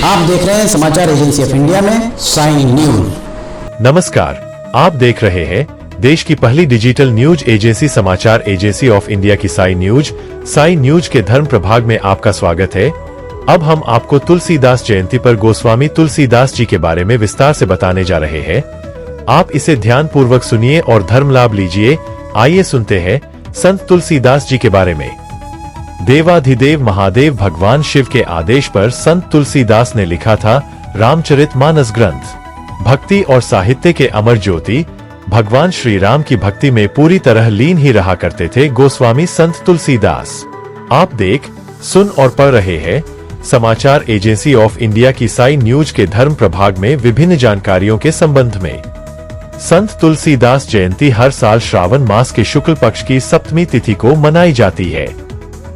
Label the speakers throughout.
Speaker 1: आप देख रहे हैं समाचार एजेंसी ऑफ इंडिया में साई न्यूज।
Speaker 2: नमस्कार, आप देख रहे हैं देश की पहली डिजिटल न्यूज एजेंसी समाचार एजेंसी ऑफ इंडिया की साई न्यूज। साई न्यूज के धर्म प्रभाग में आपका स्वागत है। अब हम आपको तुलसीदास जयंती पर गोस्वामी तुलसीदास जी के बारे में विस्तार से बताने जा रहे हैं। आप इसे ध्यान पूर्वक सुनिए और धर्म लाभ लीजिए। आइए सुनते हैं संत तुलसीदास जी के बारे में। देवाधिदेव महादेव भगवान शिव के आदेश पर संत तुलसीदास ने लिखा था रामचरितमानस ग्रंथ। भक्ति और साहित्य के अमर ज्योति भगवान श्री राम की भक्ति में पूरी तरह लीन ही रहा करते थे गोस्वामी संत तुलसीदास। आप देख, सुन और पढ़ रहे हैं समाचार एजेंसी ऑफ इंडिया की साई न्यूज के धर्म प्रभाग में विभिन्न जानकारियों के संबंध में। संत तुलसीदास जयंती हर साल श्रावण मास के शुक्ल पक्ष की सप्तमी तिथि को मनाई जाती है।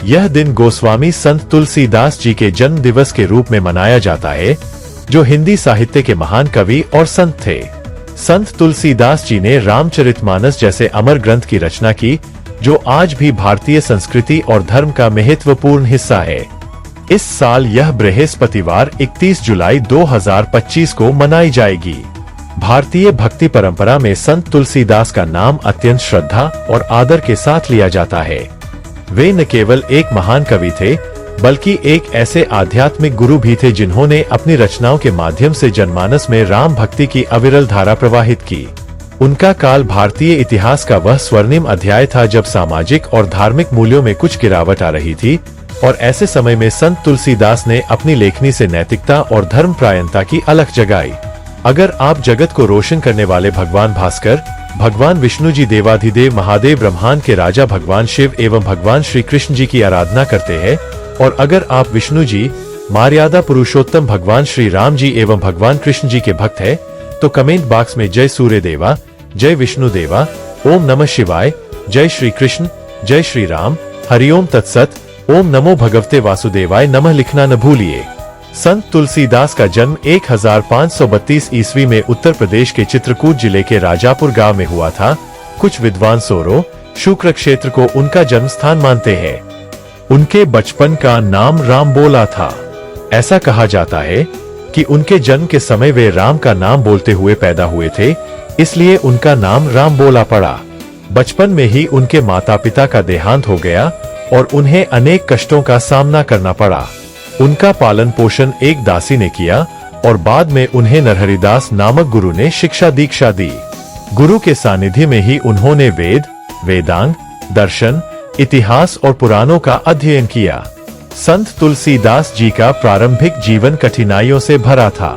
Speaker 2: यह दिन गोस्वामी संत तुलसीदास जी के जन्म दिवस के रूप में मनाया जाता है, जो हिंदी साहित्य के महान कवि और संत थे। संत तुलसीदास जी ने रामचरितमानस जैसे अमर ग्रंथ की रचना की, जो आज भी भारतीय संस्कृति और धर्म का महत्वपूर्ण हिस्सा है। इस साल यह बृहस्पतिवार 31 जुलाई 2025 को मनाई जाएगी। भारतीय भक्ति परंपरा में संत तुलसीदास का नाम अत्यंत श्रद्धा और आदर के साथ लिया जाता है। वे न केवल एक महान कवि थे, बल्कि एक ऐसे आध्यात्मिक गुरु भी थे जिन्होंने अपनी रचनाओं के माध्यम से जनमानस में राम भक्ति की अविरल धारा प्रवाहित की। उनका काल भारतीय इतिहास का वह स्वर्णिम अध्याय था जब सामाजिक और धार्मिक मूल्यों में कुछ गिरावट आ रही थी, और ऐसे समय में संत तुलसीदास ने अपनी लेखनी से नैतिकता और धर्मपरायणता की अलख जगाई। अगर आप जगत को रोशन करने वाले भगवान भास्कर, भगवान विष्णु जी, देवाधिदेव महादेव, ब्रह्मांड के राजा भगवान शिव एवं भगवान श्री कृष्ण जी की आराधना करते हैं, और अगर आप विष्णु जी, मर्यादा पुरुषोत्तम भगवान श्री राम जी एवं भगवान कृष्ण जी के भक्त हैं, तो कमेंट बॉक्स में जय सूर्य देवा, जय विष्णु देवा, ओम नमः शिवाय, जय श्री कृष्ण, जय श्री राम, हरिओम तत्सत, ओम नमो भगवते वासुदेवाय नमः लिखना न भूलिए। संत तुलसीदास का जन्म 1532 ईस्वी में उत्तर प्रदेश के चित्रकूट जिले के राजापुर गांव में हुआ था। कुछ विद्वान सोरो, शुक्र क्षेत्र को उनका जन्म स्थान मानते हैं। उनके बचपन का नाम रामबोला था। ऐसा कहा जाता है कि उनके जन्म के समय वे राम का नाम बोलते हुए पैदा हुए थे, इसलिए उनका नाम रामबोला पड़ा। बचपन में ही उनके माता पिता का देहांत हो गया और उन्हें अनेक कष्टों का सामना करना पड़ा। उनका पालन पोषण एक दासी ने किया और बाद में उन्हें नरहरिदास नामक गुरु ने शिक्षा दीक्षा दी। गुरु के सानिध्य में ही उन्होंने वेद, वेदांग, दर्शन, इतिहास और पुराणों का अध्ययन किया। संत तुलसीदास जी का प्रारंभिक जीवन कठिनाइयों से भरा था।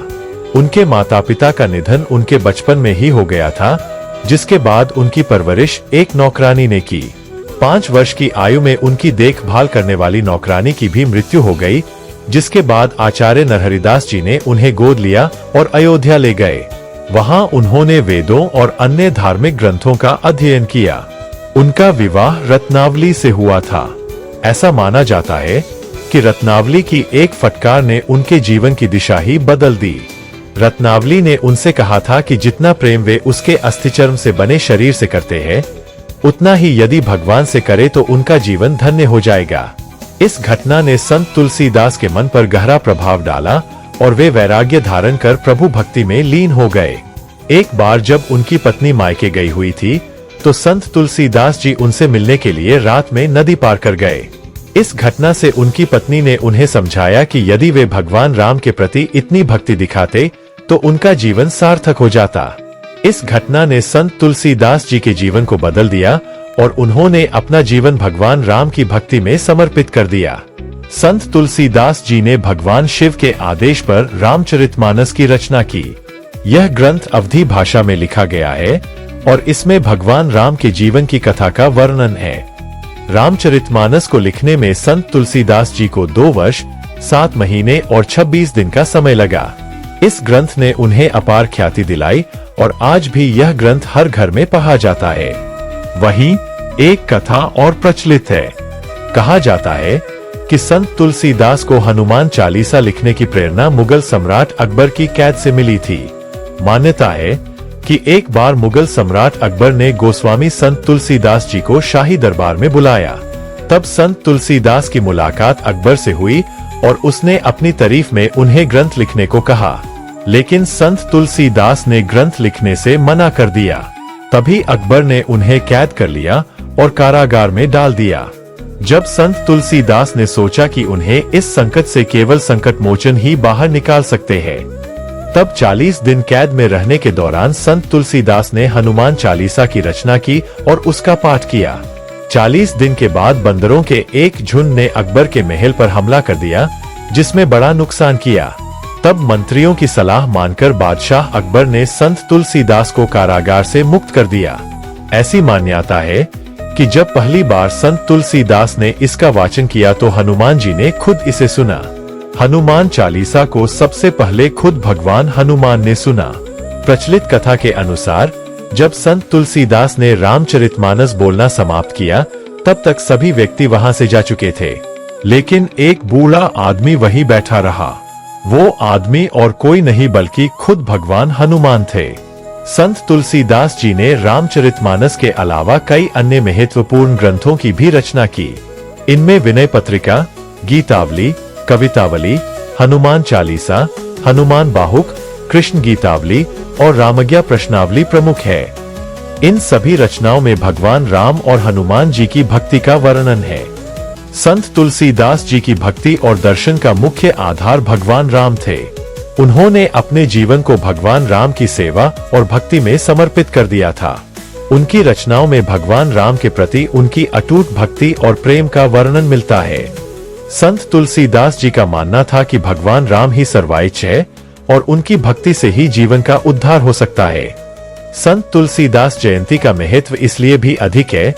Speaker 2: उनके माता पिता का निधन उनके बचपन में ही हो गया था, जिसके बाद उनकी परवरिश एक नौकरानी ने की। 5 वर्ष की आयु में उनकी देखभाल करने वाली नौकरानी की भी मृत्यु हो गई, जिसके बाद आचार्य नरहरिदास जी ने उन्हें गोद लिया और अयोध्या ले गए। वहां उन्होंने वेदों और अन्य धार्मिक ग्रंथों का अध्ययन किया। उनका विवाह रत्नावली से हुआ था। ऐसा माना जाता है कि रत्नावली की एक फटकार ने उनके जीवन की दिशा ही बदल दी। रत्नावली ने उनसे कहा था कि जितना प्रेम वे उसके अस्थिचर्म से बने शरीर से करते हैं, उतना ही यदि भगवान से करे तो उनका जीवन धन्य हो जाएगा। इस घटना ने संत तुलसीदास के मन पर गहरा प्रभाव डाला और वे वैराग्य धारण कर प्रभु भक्ति में लीन हो गए। एक बार जब उनकी पत्नी मायके गई हुई थी, तो संत तुलसीदास जी उनसे मिलने के लिए रात में नदी पार कर गए। इस घटना से उनकी पत्नी ने उन्हें समझाया कि यदि वे भगवान राम के प्रति इतनी भक्ति दिखाते तो उनका जीवन सार्थक हो जाता। इस घटना ने संत तुलसीदास जी के जीवन को बदल दिया और उन्होंने अपना जीवन भगवान राम की भक्ति में समर्पित कर दिया। संत तुलसीदास जी ने भगवान शिव के आदेश पर रामचरितमानस की रचना की। यह ग्रंथ अवधी भाषा में लिखा गया है और इसमें भगवान राम के जीवन की कथा का वर्णन है। रामचरितमानस को लिखने में संत तुलसीदास जी को 2 वर्ष, 7 महीने और 26 दिन का समय लगा। इस ग्रंथ ने उन्हें अपार ख्याति दिलाई और आज भी यह ग्रंथ हर घर में पढ़ा जाता है। वहीं एक कथा और प्रचलित है। कहा जाता है कि संत तुलसीदास को हनुमान चालीसा लिखने की प्रेरणा मुगल सम्राट अकबर की कैद से मिली थी। मान्यता है कि एक बार मुगल सम्राट अकबर ने गोस्वामी संत तुलसीदास जी को शाही दरबार में बुलाया। तब संत तुलसीदास की मुलाकात अकबर से हुई और उसने अपनी तारीफ में उन्हें ग्रंथ लिखने को कहा, लेकिन संत तुलसीदास ने ग्रंथ लिखने से मना कर दिया। तभी अकबर ने उन्हें कैद कर लिया और कारागार में डाल दिया। जब संत तुलसीदास ने सोचा कि उन्हें इस संकट से केवल संकट मोचन ही बाहर निकाल सकते हैं, तब 40 दिन कैद में रहने के दौरान संत तुलसीदास ने हनुमान चालीसा की रचना की और उसका पाठ किया। 40 दिन के बाद बंदरों के एक झुंड ने अकबर के महल पर हमला कर दिया, जिसमें बड़ा नुकसान किया। तब मंत्रियों की सलाह मानकर बादशाह अकबर ने संत तुलसीदास को कारागार से मुक्त कर दिया। ऐसी मान्यता है कि जब पहली बार संत तुलसीदास ने इसका वाचन किया तो हनुमान जी ने खुद इसे सुना। हनुमान चालीसा को सबसे पहले खुद भगवान हनुमान ने सुना। प्रचलित कथा के अनुसार जब संत तुलसीदास ने रामचरितमानस बोलना समाप्त किया, तब तक सभी व्यक्ति वहां से जा चुके थे, लेकिन एक बूढ़ा आदमी वहीं बैठा रहा। वो आदमी और कोई नहीं बल्कि खुद भगवान हनुमान थे। संत तुलसीदास जी ने रामचरितमानस के अलावा कई अन्य महत्वपूर्ण ग्रंथों की भी रचना की। इनमें विनय पत्रिका, गीतावली, कवितावली, हनुमान चालीसा, हनुमान बाहुक, कृष्ण गीतावली और रामज्ञा प्रश्नावली प्रमुख है। इन सभी रचनाओं में भगवान राम और हनुमान जी की भक्ति का वर्णन है। संत तुलसीदास जी की भक्ति और दर्शन का मुख्य आधार भगवान राम थे। उन्होंने अपने जीवन को भगवान राम की सेवा और भक्ति में समर्पित कर दिया था। उनकी रचनाओं में भगवान राम के प्रति उनकी अटूट भक्ति और प्रेम का वर्णन मिलता है। संत तुलसीदास जी का मानना था कि भगवान राम ही सर्वोच्च है और उनकी भक्ति से ही जीवन का उद्धार हो सकता है। संत तुलसीदास जयंती का महत्व इसलिए भी अधिक है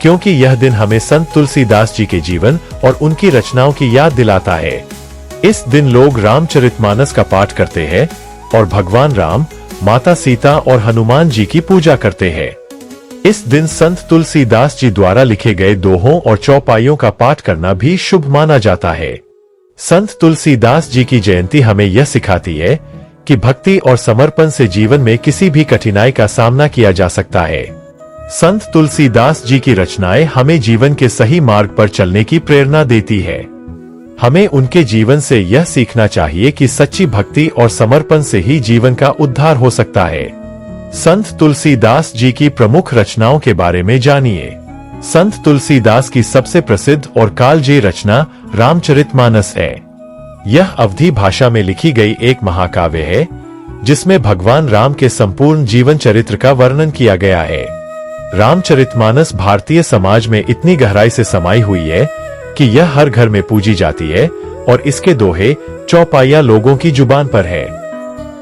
Speaker 2: क्योंकि यह दिन हमें संत तुलसीदास जी के जीवन और उनकी रचनाओं की याद दिलाता है। इस दिन लोग रामचरितमानस का पाठ करते हैं और भगवान राम, माता सीता और हनुमान जी की पूजा करते हैं। इस दिन संत तुलसीदास जी द्वारा लिखे गए दोहों और चौपाइयों का पाठ करना भी शुभ माना जाता है। संत तुलसीदास जी की जयंती हमें यह सिखाती है कि भक्ति और समर्पण से जीवन में किसी भी कठिनाई का सामना किया जा सकता है। संत तुलसीदास जी की रचनाएं हमें जीवन के सही मार्ग पर चलने की प्रेरणा देती है। हमें उनके जीवन से यह सीखना चाहिए कि सच्ची भक्ति और समर्पण से ही जीवन का उद्धार हो सकता है। संत तुलसीदास जी की प्रमुख रचनाओं के बारे में जानिए। संत तुलसीदास की सबसे प्रसिद्ध और कालजयी रचना रामचरितमानस है। यह अवधी भाषा में लिखी गई एक महाकाव्य है जिसमें भगवान राम के संपूर्ण जीवन चरित्र का वर्णन किया गया है। रामचरितमानस भारतीय समाज में इतनी गहराई से समाई हुई है कि यह हर घर में पूजी जाती है और इसके दोहे चौपाइयां लोगों की जुबान पर है।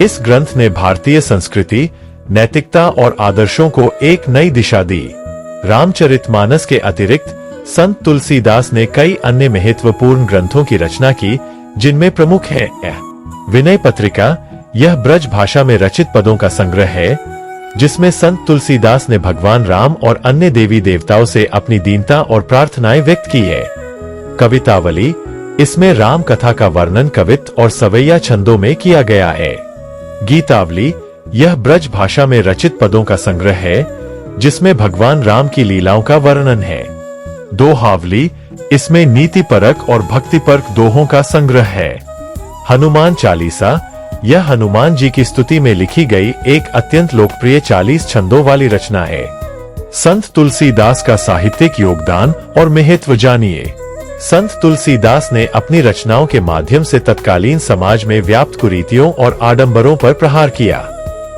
Speaker 2: इस ग्रंथ ने भारतीय संस्कृति, नैतिकता और आदर्शों को एक नई दिशा दी। रामचरितमानस के अतिरिक्त संत तुलसीदास ने कई अन्य महत्वपूर्ण ग्रंथों की रचना की, जिनमें प्रमुख है विनय पत्रिका। यह ब्रज भाषा में रचित पदों का संग्रह है जिसमें संत तुलसीदास ने भगवान राम और अन्य देवी देवताओं से अपनी दीनता और प्रार्थनाएं व्यक्त की है। कवितावली, इसमें राम कथा का वर्णन कवित्त और सवैया छंदों में किया गया है। गीतावली, यह ब्रज भाषा में रचित पदों का संग्रह है जिसमें भगवान राम की लीलाओं का वर्णन है। दोहावली, इसमें नीतिपरक और भक्तिपरक दोहों का संग्रह है। हनुमान चालीसा, यह हनुमान जी की स्तुति में लिखी गई एक अत्यंत लोकप्रिय 40 छंदों वाली रचना है। संत तुलसीदास का साहित्यिक योगदान और महत्व जानिए। संत तुलसीदास ने अपनी रचनाओं के माध्यम से तत्कालीन समाज में व्याप्त कुरीतियों और आडंबरों पर प्रहार किया।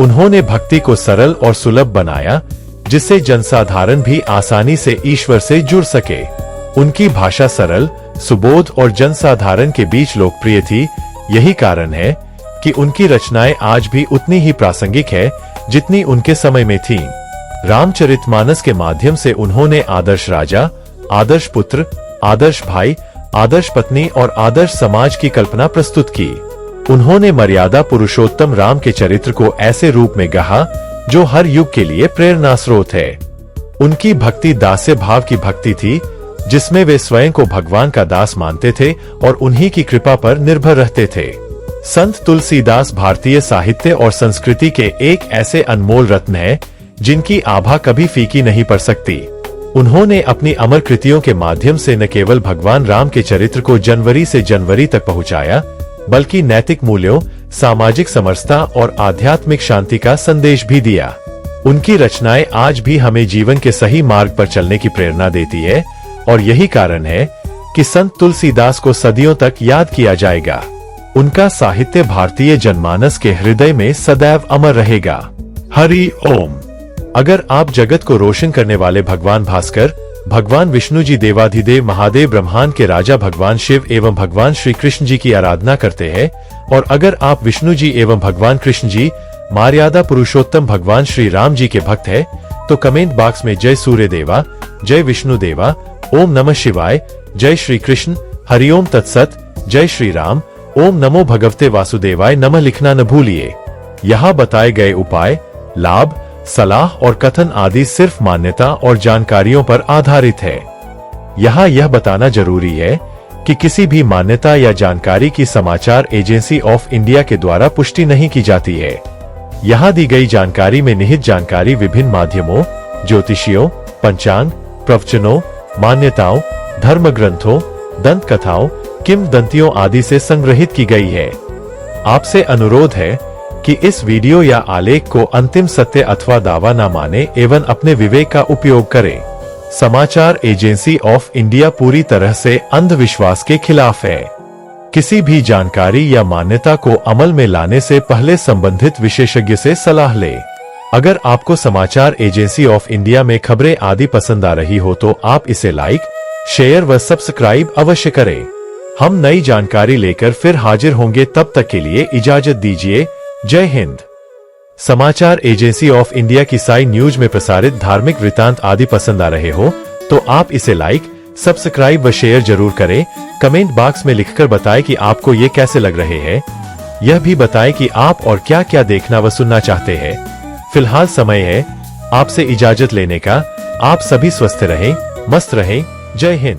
Speaker 2: उन्होंने भक्ति को सरल और सुलभ बनाया जिससे जनसाधारण भी आसानी से ईश्वर से जुड़ सके। उनकी भाषा सरल, सुबोध और जनसाधारण के बीच लोकप्रिय थी। यही कारण है कि उनकी रचनाएं आज भी उतनी ही प्रासंगिक है जितनी उनके समय में थीं। रामचरितमानस के माध्यम से उन्होंने आदर्श राजा, आदर्श पुत्र, आदर्श भाई, आदर्श पत्नी और आदर्श समाज की कल्पना प्रस्तुत की। उन्होंने मर्यादा पुरुषोत्तम राम के चरित्र को ऐसे रूप में कहा जो हर युग के लिए प्रेरणा स्रोत है। उनकी भक्ति दास्य भाव की भक्ति थी जिसमें वे स्वयं को भगवान का दास मानते थे और उन्हीं की कृपा पर निर्भर रहते थे। संत तुलसीदास भारतीय साहित्य और संस्कृति के एक ऐसे अनमोल रत्न है जिनकी आभा कभी फीकी नहीं पड़ सकती। उन्होंने अपनी अमर कृतियों के माध्यम से न केवल भगवान राम के चरित्र को जनवरी से जनवरी तक पहुंचाया, बल्कि नैतिक मूल्यों, सामाजिक समरसता और आध्यात्मिक शांति का संदेश भी दिया। उनकी रचनाएं आज भी हमें जीवन के सही मार्ग पर चलने की प्रेरणा देती है और यही कारण है कि संत तुलसीदास को सदियों तक याद किया जाएगा। उनका साहित्य भारतीय जनमानस के हृदय में सदैव अमर रहेगा। हरि ओम। अगर आप जगत को रोशन करने वाले भगवान भास्कर, भगवान विष्णु जी देवाधिदेव महादेव ब्रह्मांड के राजा भगवान शिव एवं भगवान श्री कृष्ण जी की आराधना करते हैं, और अगर आप विष्णु जी एवं भगवान कृष्ण जी मर्यादा पुरुषोत्तम भगवान श्री राम जी के भक्त है, तो कमेंट बॉक्स में जय सूर्य देवा, जय विष्णु देवा, ओम नमः शिवाय, जय श्री कृष्ण, हरिओम तत्सत, जय श्री राम, ओम नमो भगवते वासुदेवाय नमः लिखना न भूलिए। यहाँ बताए गए उपाय, लाभ, सलाह और कथन आदि सिर्फ मान्यता और जानकारियों पर आधारित है। यहाँ यह बताना जरूरी है कि किसी भी मान्यता या जानकारी की समाचार एजेंसी ऑफ इंडिया के द्वारा पुष्टि नहीं की जाती है। यहाँ दी गई जानकारी में निहित जानकारी विभिन्न माध्यमों, ज्योतिषियों, पंचांग, प्रवचनों, मान्यताओं, धर्म ग्रंथों, दंत कथाओं, किंवदंतियों आदि से संग्रहित की गई है। आपसे अनुरोध है कि इस वीडियो या आलेख को अंतिम सत्य अथवा दावा न माने एवं अपने विवेक का उपयोग करें। समाचार एजेंसी ऑफ इंडिया पूरी तरह से अंधविश्वास के खिलाफ है। किसी भी जानकारी या मान्यता को अमल में लाने से पहले संबंधित विशेषज्ञ से सलाह लें। अगर आपको समाचार एजेंसी ऑफ इंडिया में खबरें आदि पसंद आ रही हो तो आप इसे लाइक, शेयर व सब्सक्राइब अवश्य करें। हम नई जानकारी लेकर फिर हाजिर होंगे, तब तक के लिए इजाजत दीजिए। जय हिंद। समाचार एजेंसी ऑफ इंडिया की साई न्यूज में प्रसारित धार्मिक वृतांत आदि पसंद आ रहे हो तो आप इसे लाइक, सब्सक्राइब व शेयर जरूर करें। कमेंट बॉक्स में लिखकर बताएं कि आपको ये कैसे लग रहे हैं। यह भी बताएं कि आप और क्या क्या देखना व सुनना चाहते हैं। फिलहाल समय है आपसे इजाजत लेने का। आप सभी स्वस्थ रहें, मस्त रहें। जय हिंद।